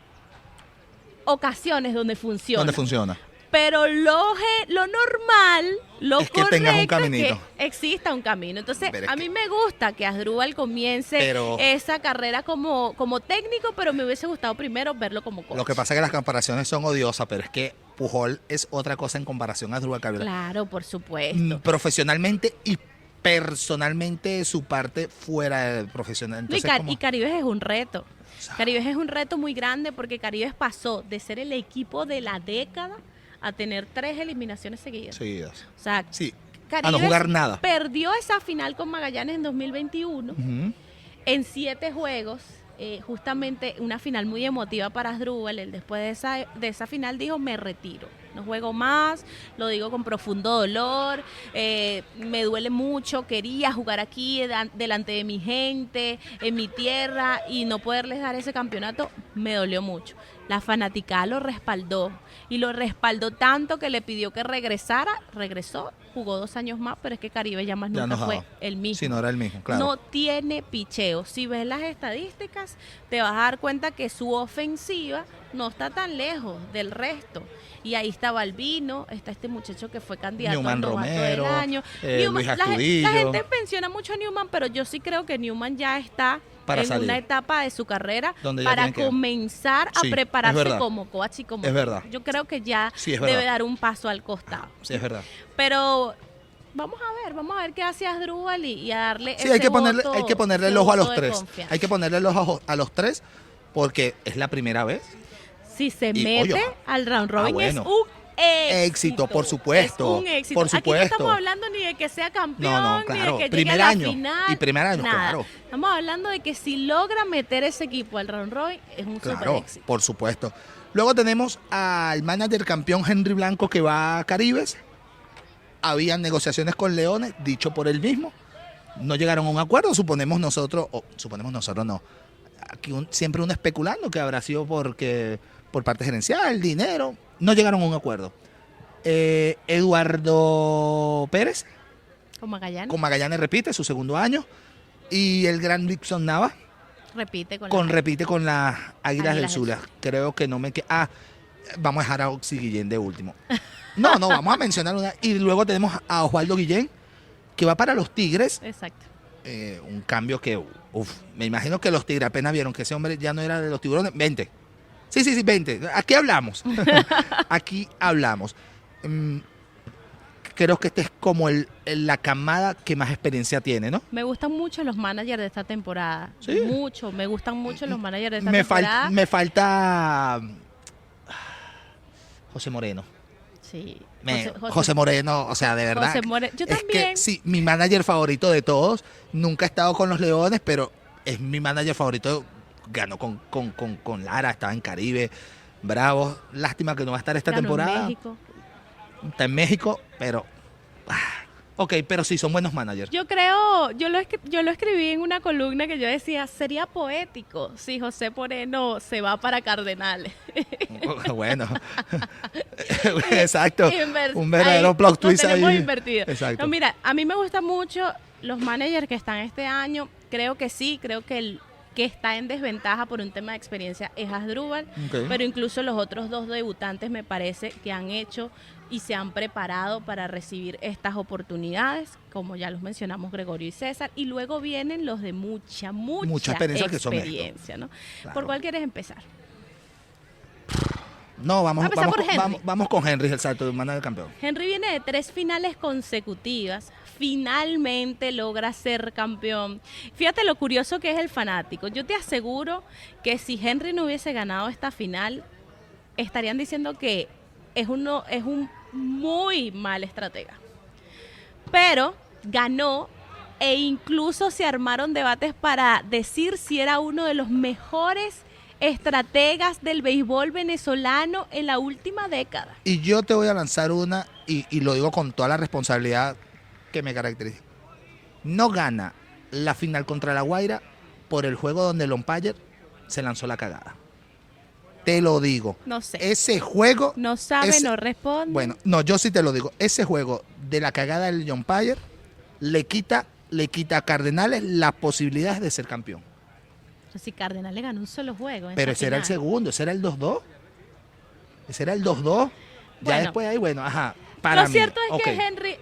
ocasiones donde funciona. ¿Dónde funciona? Pero lo normal, lo Es que correcto tengas un es caminito. que exista un camino. Entonces, Pero es a que- mí me gusta que Asdrúbal comience Pero- esa carrera como técnico, pero me hubiese gustado primero verlo como coach. Lo que pasa es que las comparaciones son odiosas, pero es que Pujol es otra cosa en comparación a Asdrúbal Cabrera. Claro, por supuesto. Profesionalmente y personalmente su parte fuera de profesional. Y, Entonces, como- y Caribes es un reto. Caribes es un reto muy grande porque Caribes pasó de ser el equipo de la década a tener 3 eliminaciones seguidas. Sí, O sea, sí. Caribes A no jugar nada. perdió esa final con Magallanes en 2021 Ujú. en 7 juegos. Justamente una final muy emotiva para Asdrúbal. Él después de esa final dijo, me retiro. No juego más, lo digo con profundo dolor, me duele mucho, quería jugar aquí delante de mi gente, en mi tierra, y no poderles dar ese campeonato me dolió mucho. La fanaticada lo respaldó, y lo respaldó tanto que le pidió que regresó, jugó 2 años más, pero es que Caribe ya más Ya nunca no fue jugaba. el mismo. Sí, no era el mismo, claro. No tiene picheo. Si ves las estadísticas, te vas a dar cuenta que su ofensiva no está tan lejos del resto. Y ahí está Balbino, está este muchacho que fue candidato Newman al novato Romero, del año. Luis la Astudillo. gente menciona mucho a Newman, pero yo sí creo que Newman ya está Para en salir. una etapa de su carrera Donde ya para tiene que- comenzar a Sí, es prepararse verdad. como coach y como Es verdad. Yo creo que ya Sí, es debe verdad. dar un paso al costado. Sí, es verdad. Pero vamos a ver qué hace Asdrúbal y a darle Sí, ese hay que ponerle ese el ojo a los voto de 3. confianza. Hay que ponerle el ojo a los 3 porque es la primera vez. Si se Y, mete oye, al round robin bueno. es un éxito. Por supuesto, Es un éxito. por Aquí no supuesto. estamos hablando ni de que sea campeón, No, ni claro. de que Primer llegue a la año. final. Y primer año, nada. claro. Estamos hablando de que si logra meter ese equipo al round robin es un super Claro, éxito. por supuesto. Luego tenemos al manager campeón Henry Blanco que va a Caribes. Habían negociaciones con Leones, dicho por él mismo. No llegaron a un acuerdo, suponemos nosotros no. Aquí siempre uno especulando que habrá sido por parte gerencial, dinero. No llegaron a un acuerdo. Eduardo Pérez, Con Magallanes, con Magallanes repite su segundo año. Y el gran Dixon Nava repite con repite con las Águilas del Águilas del Zulia. Creo que no me queda. Vamos a dejar a Oxy Guillén de último. No, vamos a mencionar una. Y luego tenemos a Osvaldo Guillén, que va para los Tigres. Exacto. Un cambio que, me imagino que los Tigres apenas vieron que ese hombre ya no era de los Tiburones. 20. Sí, 20. Aquí hablamos. Aquí hablamos. Creo que este es como la camada que más experiencia tiene, ¿no? Me gustan mucho los managers de esta temporada. ¿Sí? Mucho, me gustan mucho los managers de esta Me temporada. falta José Moreno. Sí. José Moreno, o sea, de verdad. José Moreno. Yo es también. que sí, mi manager favorito de todos. Nunca he estado con los Leones, pero es mi manager favorito. Ganó con Lara, estaba en Caribe. Bravo. Lástima que no va a estar esta Ganó en temporada. México. está en México, pero... ok, pero sí, son buenos managers. Yo creo, yo lo escribí en una columna que yo decía, sería poético si José Moreno se va para Cardenales. Bueno, exacto. Un verdadero Ahí plot lo twist tenemos ahí. invertido. Exacto. No, mira, a mí me gustan mucho los managers que están este año. Creo que sí, creo que el que está en desventaja por un tema de experiencia es Asdrúbal, Ok. pero incluso los otros dos debutantes me parece que han hecho y se han preparado para recibir estas oportunidades, como ya los mencionamos Gregorio y César, y luego vienen los de mucha experiencia que son estos. experiencia, ¿no? Claro. ¿Por cuál quieres empezar? No, vamos, Vamos a empezar vamos, por Henry. vamos con Henry, el salto de manager campeón. Henry viene de 3 finales consecutivas, finalmente logra ser campeón. Fíjate lo curioso que es el fanático. Yo te aseguro que si Henry no hubiese ganado esta final, estarían diciendo que es un muy mal estratega. Pero ganó e incluso se armaron debates para decir si era uno de los mejores estrategas del béisbol venezolano en la última década. Y yo te voy a lanzar una, y lo digo con toda la responsabilidad que me caracteriza. No gana la final contra La Guaira por el juego donde el umpire se lanzó la cagada. Te lo digo. No sé. Ese juego... No sabe, no responde. Bueno, no, yo sí te lo digo. Ese juego de la cagada del umpire le quita a Cardenales las posibilidades de ser campeón. Si Cardenal le ganó un solo juego. Pero ese era el segundo, ese era el 2-2. Ese era el 2-2. Ya Bueno. después ahí, bueno, ajá. Para Lo mí, cierto es ok. que Henry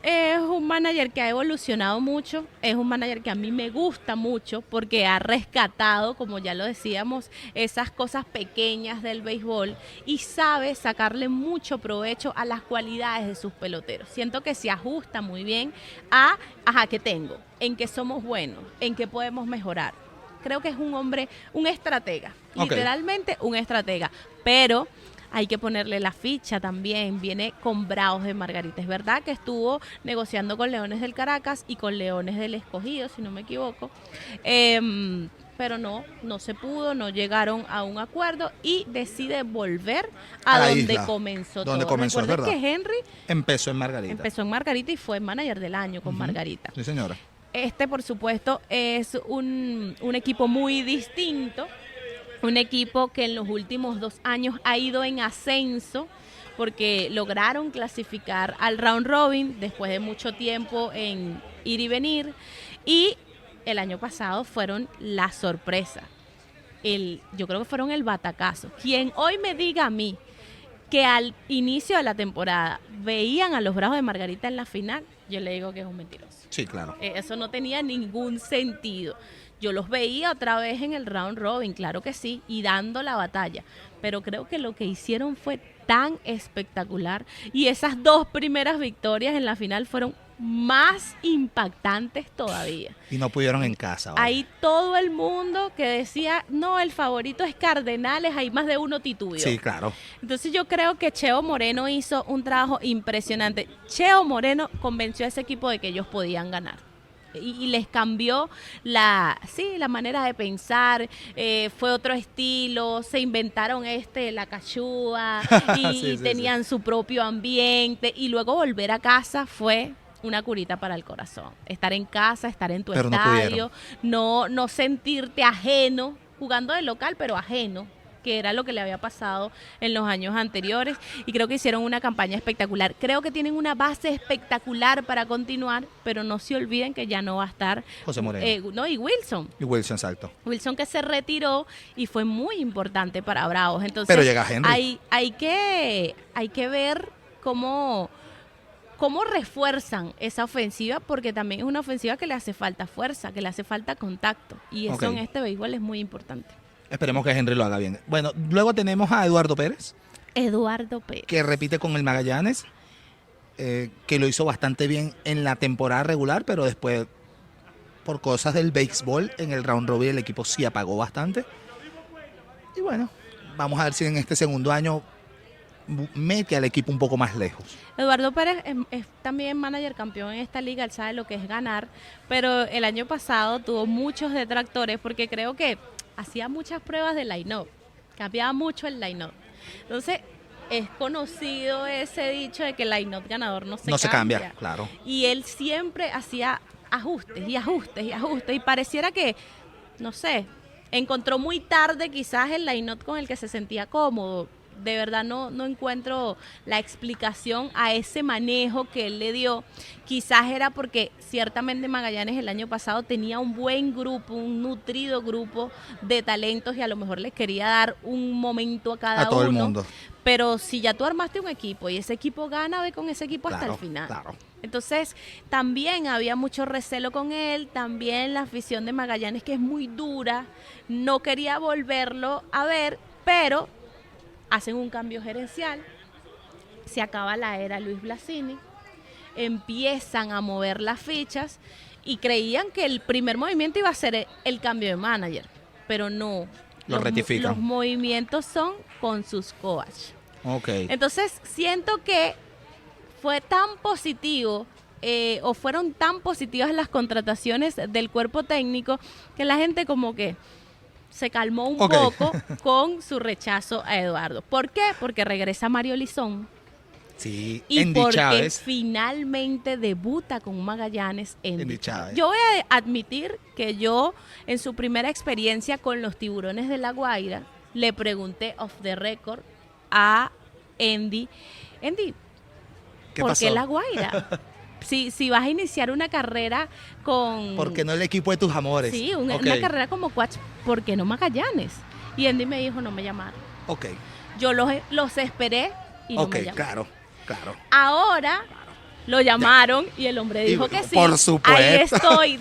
es un manager que ha evolucionado mucho, es un manager que a mí me gusta mucho porque ha rescatado, como ya lo decíamos, esas cosas pequeñas del béisbol y sabe sacarle mucho provecho a las cualidades de sus peloteros. Siento que se ajusta muy bien a, ¿qué tengo? En qué somos buenos, en qué podemos mejorar. Creo que es un hombre, un estratega, Ok. literalmente un estratega, pero hay que ponerle la ficha también. Viene con Bravos de Margarita. Es verdad que estuvo negociando con Leones del Caracas y con Leones del Escogido, si no me equivoco. Pero no se pudo, no llegaron a un acuerdo y decide volver a la donde isla, comenzó donde todo. comenzó, es Recuerden verdad. que Henry Empezó en Margarita. empezó en Margarita y fue manager del año con Margarita. Sí, señora. Por supuesto, es un equipo muy distinto, un equipo que en los últimos 2 años ha ido en ascenso porque lograron clasificar al round robin después de mucho tiempo en ir y venir, y el año pasado fueron la sorpresa. Yo creo que fueron el batacazo. Quien hoy me diga a mí que al inicio de la temporada veían a los Bravos de Margarita en la final, yo le digo que es un mentiroso. Sí, claro. Eso no tenía ningún sentido. Yo los veía otra vez en el round robin, claro que sí, y dando la batalla. Pero creo que lo que hicieron fue tan espectacular. Y esas 2 primeras victorias en la final fueron más impactantes todavía. Y no pudieron en casa. ¿vale? Ahí todo el mundo que decía, no, el favorito es Cardenales, hay más de uno titubeó. Sí, claro. Entonces yo creo que Cheo Moreno hizo un trabajo impresionante. Cheo Moreno convenció a ese equipo de que ellos podían ganar. Y les cambió la manera de pensar, fue otro estilo, se inventaron la cachúa y Sí, tenían su propio ambiente, y luego volver a casa fue una curita para el corazón. Estar en casa, estar en tu Pero no estadio, no sentirte ajeno, jugando de local, pero ajeno, que era lo que le había pasado en los años anteriores, y creo que hicieron una campaña espectacular. Creo que tienen una base espectacular para continuar, pero no se olviden que ya no va a estar José Moreno. y Wilson. Y Wilson, exacto. Wilson, que se retiró y fue muy importante para Bravos. Entonces, Pero llega Henry. hay que ver cómo refuerzan esa ofensiva, porque también es una ofensiva que le hace falta fuerza, que le hace falta contacto, y eso en este béisbol es muy importante. Esperemos que Henry lo haga bien. Bueno, luego tenemos a Eduardo Pérez, Eduardo Pérez. que repite con el Magallanes, que lo hizo bastante bien en la temporada regular, pero después, por cosas del béisbol, en el round robin el equipo sí apagó bastante. Y bueno, vamos a ver si en este segundo año mete al equipo un poco más lejos. Eduardo Pérez es también manager campeón en esta liga, él sabe lo que es ganar, pero el año pasado tuvo muchos detractores porque creo que hacía muchas pruebas de line-up, cambiaba mucho el line-up. Entonces, es conocido ese dicho de que el line-up ganador no se cambia, claro. Y él siempre hacía ajustes y ajustes y ajustes y pareciera que, no sé, encontró muy tarde quizás el line-up con el que se sentía cómodo. De verdad no encuentro la explicación a ese manejo que él le dio. Quizás era porque ciertamente Magallanes el año pasado tenía un buen grupo, un nutrido grupo de talentos y a lo mejor les quería dar un momento a cada uno. A todo el mundo. Pero si ya tú armaste un equipo y ese equipo gana, ve con ese equipo hasta el final. Claro. Entonces, también había mucho recelo con él, también la afición de Magallanes, que es muy dura, no quería volverlo a ver, pero hacen un cambio gerencial, se acaba la era Luis Blasini, empiezan a mover las fichas y creían que el primer movimiento iba a ser el cambio de manager, pero no. Lo rectifican. Los movimientos son con sus coaches. Okay. Entonces, siento que fue tan positivo o fueron tan positivas las contrataciones del cuerpo técnico que la gente como que se calmó un poco con su rechazo a Eduardo. ¿Por qué? Porque regresa Mario Lizón. Sí, y Andy porque Chávez finalmente debuta con Magallanes Andy Chávez. Yo voy a admitir que yo, en su primera experiencia con los Tiburones de La Guaira, le pregunté off the record a Andy, ¿por qué La Guaira? Si vas a iniciar una carrera con... Porque no el equipo de tus amores. Sí, una carrera como coach, ¿por qué no Magallanes? Y Andy me dijo, no me llamaron. Ok. Yo los esperé y no me llamaron. Claro. Ahora lo llamaron y el hombre dijo que sí. Por supuesto. Ahí estoy,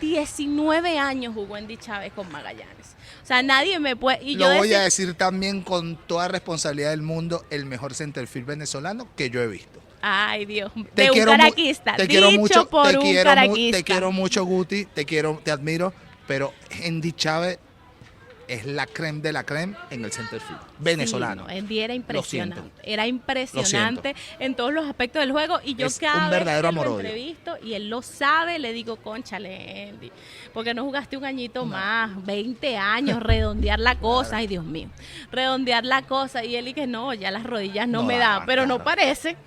19 años jugó Andy Chávez con Magallanes. O sea, nadie me puede... Y lo voy a decir también con toda responsabilidad del mundo, el mejor centerfield venezolano que yo he visto. Ay, Dios, un caraquista. Te quiero mucho, te quiero mucho, Guti, te admiro, pero Andy Chávez es la creme de la creme en el centerfield venezolano. Sí, Andy era impresionante. Era impresionante en todos los aspectos del juego. Y yo cada vez que lo entrevisto y él lo sabe, le digo, cónchale, Andy, porque no jugaste un añito más, 20 años, redondear la cosa. Ay, Dios mío, redondear la cosa. Y él y que no, ya las rodillas no me dan. Pero no parece,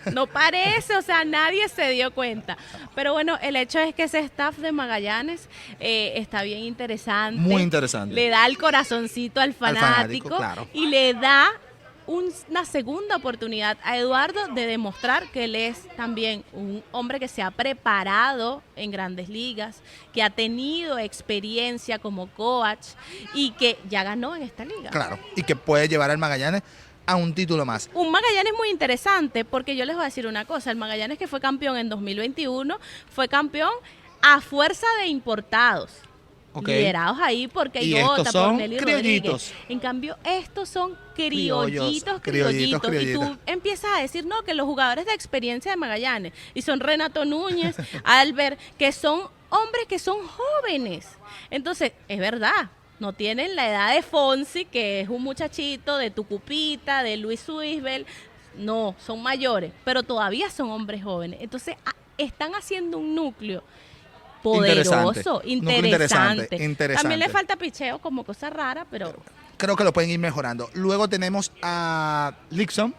o sea, nadie se dio cuenta. Pero bueno, el hecho es que ese staff de Magallanes está bien interesante. Muy interesante. Le da el corazoncito al fanático claro. Y le da una segunda oportunidad a Eduardo de demostrar que él es también un hombre que se ha preparado en grandes ligas, que ha tenido experiencia como coach y que ya ganó en esta liga. Claro, y que puede llevar al Magallanes a un título más. Un Magallanes muy interesante, porque yo les voy a decir una cosa, el Magallanes que fue campeón en 2021, fue campeón a fuerza de importados. Liderados ahí por Keigota, por Nelly Rodríguez. En cambio, estos son criollitos. Y tú empiezas a decir, no, que los jugadores de experiencia de Magallanes, y son Renato Núñez, Albert, que son hombres que son jóvenes. Entonces, es verdad, no tienen la edad de Fonsi, que es un muchachito, de Tucupita, de Luis Suisbel. No, son mayores, pero todavía son hombres jóvenes. Entonces, están haciendo un núcleo poderoso, interesante. También le falta picheo como cosa rara, pero creo que lo pueden ir mejorando. Luego tenemos a Lixon,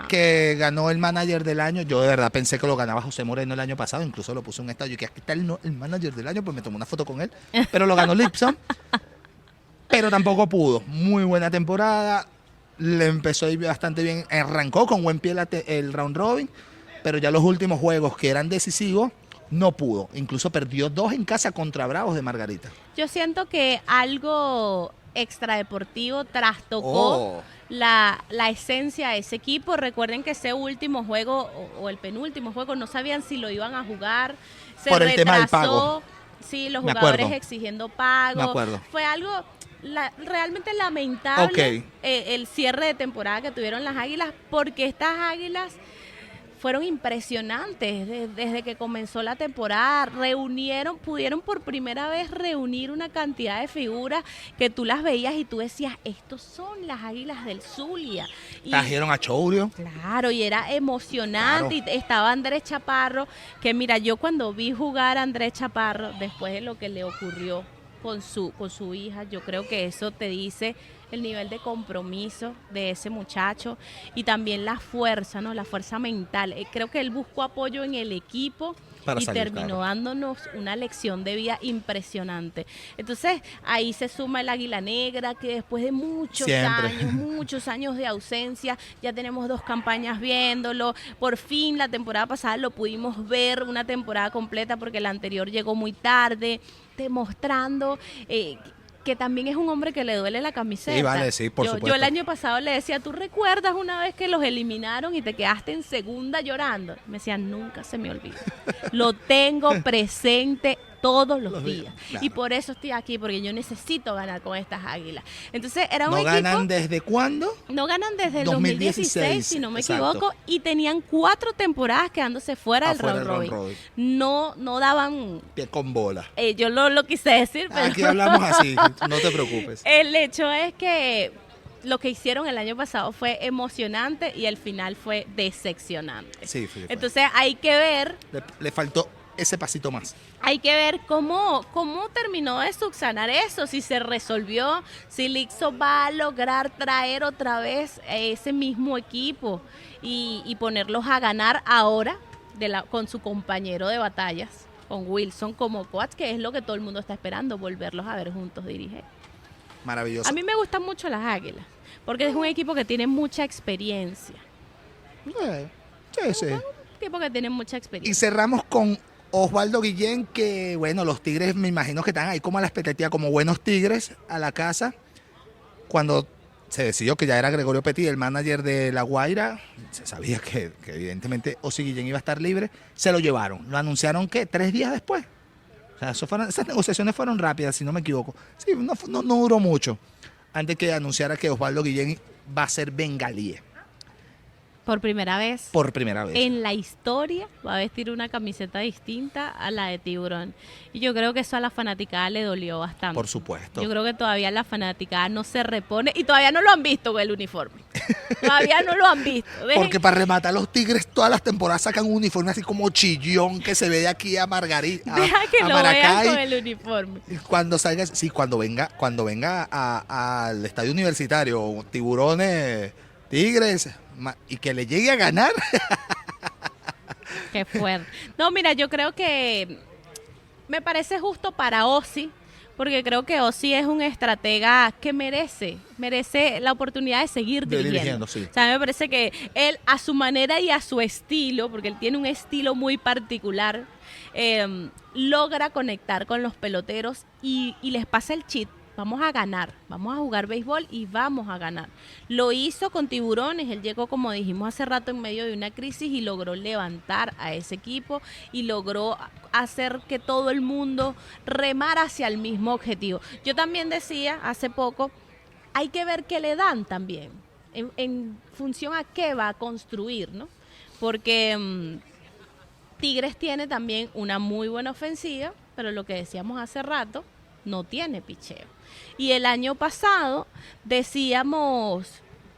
que ganó el manager del año. Yo de verdad pensé que lo ganaba José Moreno el año pasado, incluso lo puse en un estadio y que aquí está el manager del año, pues me tomé una foto con él, pero lo ganó Lixon. Pero tampoco pudo. Muy buena temporada, le empezó a ir bastante bien, arrancó con buen pie el round robin, pero ya los últimos juegos que eran decisivos no pudo, incluso perdió 2 en casa contra Bravos de Margarita. Yo siento que algo extradeportivo trastocó la esencia de ese equipo. Recuerden que ese último juego o el penúltimo juego no sabían si lo iban a jugar, se por el retrasó, tema del pago. Sí, los jugadores exigiendo pago. Me acuerdo. Fue algo realmente lamentable el cierre de temporada que tuvieron las Águilas, porque estas Águilas fueron impresionantes desde que comenzó la temporada. Pudieron por primera vez reunir una cantidad de figuras que tú las veías y tú decías, estos son las Águilas del Zulia. Trajeron a Chourio. Claro, y era emocionante. Claro. Y estaba Andrés Chaparro, que mira, yo cuando vi jugar a Andrés Chaparro, después de lo que le ocurrió con su hija, yo creo que eso te dice el nivel de compromiso de ese muchacho y también la fuerza, ¿no? La fuerza mental. Creo que él buscó apoyo en el equipo Para y salir, terminó claro. dándonos una lección de vida impresionante. Entonces, ahí se suma el Águila Negra, que después de Siempre. muchos años de ausencia, ya tenemos 2 campañas viéndolo. Por fin, la temporada pasada lo pudimos ver una temporada completa porque la anterior llegó muy tarde, demostrando que también es un hombre que le duele la camiseta. Sí, vale, sí, por yo supuesto. el año pasado le decía, ¿tú recuerdas una vez que los eliminaron y te quedaste en segunda llorando? Me decía, nunca se me olvida. Lo tengo presente todos los días. Claro. Y por eso estoy aquí, porque yo necesito ganar con estas Águilas. Entonces, era un ¿No equipo... ganan desde cuándo? No ganan desde el 2016, 2016, si no me exacto. equivoco, y tenían 4 temporadas quedándose fuera del Afuera round del round robin. robin. No daban... Pie con bola. yo lo quise decir, pero... Aquí hablamos así, no te preocupes. El hecho es que lo que hicieron el año pasado fue emocionante y el final fue decepcionante. Sí, fue. Entonces hay que ver Le faltó ese pasito más. cómo terminó de subsanar eso, si se resolvió, si Lixo va a lograr traer otra vez a ese mismo equipo y ponerlos a ganar ahora con su compañero de batallas, con Wilson como coach, que es lo que todo el mundo está esperando, volverlos a ver juntos dirigir. Maravilloso. A mí me gustan mucho las Águilas, porque es un equipo que tiene mucha experiencia. Sí, sí. Un equipo que tiene mucha Y experiencia. cerramos con Osvaldo Guillén, que bueno, los Tigres me imagino que están ahí como a la expectativa, como buenos Tigres a la casa. Cuando se decidió que ya era Gregorio Petit, el manager de La Guaira, se sabía que evidentemente Osi Guillén iba a estar libre, se lo llevaron. Lo anunciaron, ¿qué? 3 días después. O sea, esas negociaciones fueron rápidas, si no me equivoco. Sí, no duró mucho antes que anunciara que Osvaldo Guillén va a ser bengalí Por primera vez por primera vez. en la historia va a vestir una camiseta distinta a la de Tiburón. Y yo creo que eso a la fanaticada le dolió bastante. Por supuesto. Yo creo que todavía la fanaticada no se repone y todavía no lo han visto con el uniforme. Todavía no lo han visto. Porque para rematar los Tigres todas las temporadas sacan un uniforme así como chillón que se ve de aquí a Margarita, Deja que a lo vean Maracay. con el uniforme. Y cuando salga, sí, cuando venga al estadio universitario, Tiburones, Tigres, y que le llegue a ganar. Qué fuerte. No, mira, yo creo que me parece justo para Osi, porque creo que Osi es un estratega que merece la oportunidad de seguir dirigiendo. Sí. O sea, me parece que él, a su manera y a su estilo, porque él tiene un estilo muy particular, logra conectar con los peloteros y les pasa el chip. Vamos a ganar, vamos a jugar béisbol y vamos a ganar. Lo hizo con Tiburones, él llegó, como dijimos hace rato, en medio de una crisis y logró levantar a ese equipo y logró hacer que todo el mundo remara hacia el mismo objetivo. Yo también decía hace poco, hay que ver qué le dan también, en función a qué va a construir, ¿no? Porque Tigres tiene también una muy buena ofensiva, pero lo que decíamos hace rato, no tiene picheo. Y el año pasado decíamos,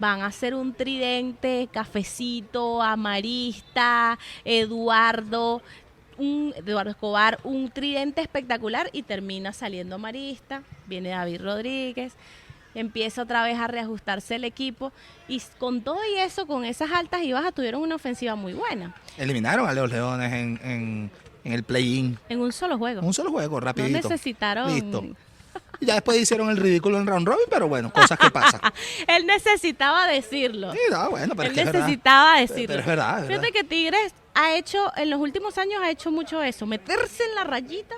van a ser un tridente, Cafecito, Amarista, Eduardo Escobar, un tridente espectacular y termina saliendo Amarista, viene David Rodríguez, empieza otra vez a reajustarse el equipo y con todo y eso, con esas altas y bajas, tuvieron una ofensiva muy buena. Eliminaron a los Leones en el play-in. En un solo juego. Un solo juego, rapidito. No necesitaron... Listo. Y ya después hicieron el ridículo en round robin, pero bueno, cosas que pasan. Él necesitaba decirlo. Sí, no, bueno, pero Él es que es verdad. necesitaba decirlo. Pero es verdad, es Fíjate verdad. que Tigres ha hecho, en los últimos años ha hecho mucho eso, meterse en la rayita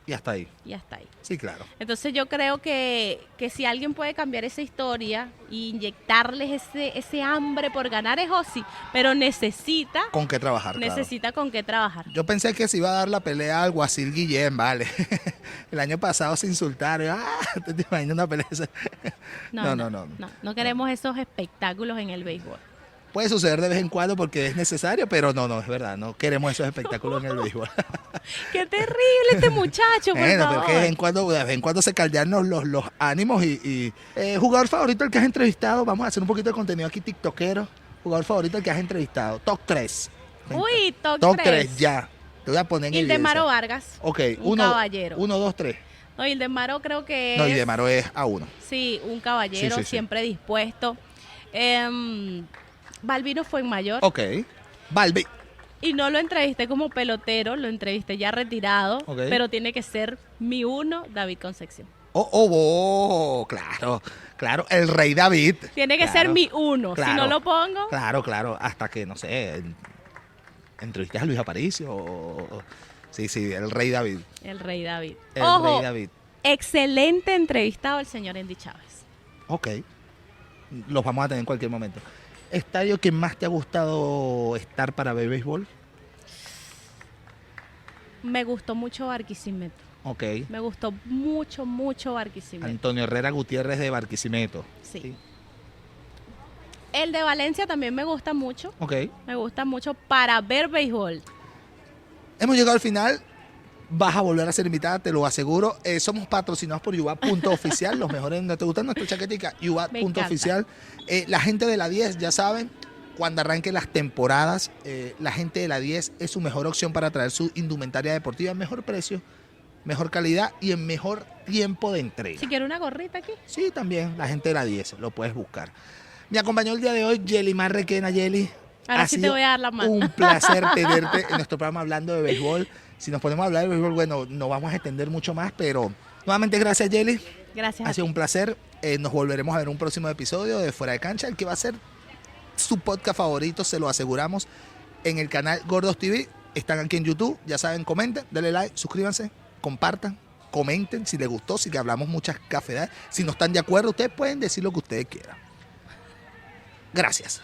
Y hasta ahí. y hasta ahí. Sí, claro. Entonces yo creo que si alguien puede cambiar esa historia e inyectarles ese hambre por ganar es Osi, pero necesita Con qué trabajar, claro. con qué trabajar. Yo pensé que se iba a dar la pelea al Guasil Guillén, vale. El año pasado se insultaron. ¿Te imaginas una pelea? No queremos esos espectáculos en el béisbol. Puede suceder de vez en cuando porque es necesario, pero no, es verdad. No queremos esos espectáculos en el béisbol. ¡Qué terrible este muchacho, por Bueno, favor! pero que de vez en cuando se caldean los ánimos y jugador favorito el que has entrevistado. Vamos a hacer un poquito de contenido aquí tiktokero. Jugador favorito el que has entrevistado. Top 3. Uy, top Top 3. 3, ya. Te voy a poner en Ildemaro evidencia. Vargas. Ok, un caballero. 1, 2, 3. No, Ildemaro creo que No, es... Ildemaro es A1. Sí, un caballero, Sí, sí, sí. siempre dispuesto. Balbino fue en mayor. Ok. Balbi. Y no lo entrevisté como pelotero, lo entrevisté ya retirado, Ok. pero tiene que ser mi uno, David Concepción. Claro, claro, el rey David. Tiene que Claro, ser mi uno. claro, Si no lo pongo, Claro, hasta que, no sé, entrevistas a Luis Aparicio Sí, el rey David. el rey David. El Ojo, rey David. excelente entrevistado el señor Andy Chávez. Ok. Los vamos a tener en cualquier momento. ¿Estadio que más te ha gustado estar para ver béisbol? Me gustó mucho Barquisimeto. Ok. Me gustó mucho Barquisimeto. Antonio Herrera Gutiérrez de Barquisimeto. Sí. El de Valencia también me gusta mucho. Ok. Me gusta mucho para ver béisbol. Hemos llegado al final. Vas a volver a ser invitada, te lo aseguro. Somos patrocinados por Yuba.oficial. Los mejores. ¿No te gustan nuestra chaquetica? Yuba.oficial. La gente de la 10, ya saben, cuando arranquen las temporadas, la gente de la 10 es su mejor opción para traer su indumentaria deportiva en mejor precio, mejor calidad y en mejor tiempo de entrega. Si quiero una gorrita aquí. Sí, también, la gente de la 10, lo puedes buscar. Me acompañó el día de hoy Yelimar Requena. Yeli, Ahora sí te voy a dar la mano. un placer tenerte en nuestro programa hablando de béisbol. Si nos ponemos a hablar de béisbol, bueno, no vamos a extender mucho más, pero nuevamente gracias, Yeli. Gracias. Ha sido un placer. Nos volveremos a ver en un próximo episodio de Fuera de Cancha, el que va a ser su podcast favorito, se lo aseguramos, en el canal Gordos TV. Están aquí en YouTube, ya saben, comenten, denle like, suscríbanse, compartan, comenten si les gustó, si que hablamos muchas cafedas. Si no están de acuerdo, ustedes pueden decir lo que ustedes quieran. Gracias.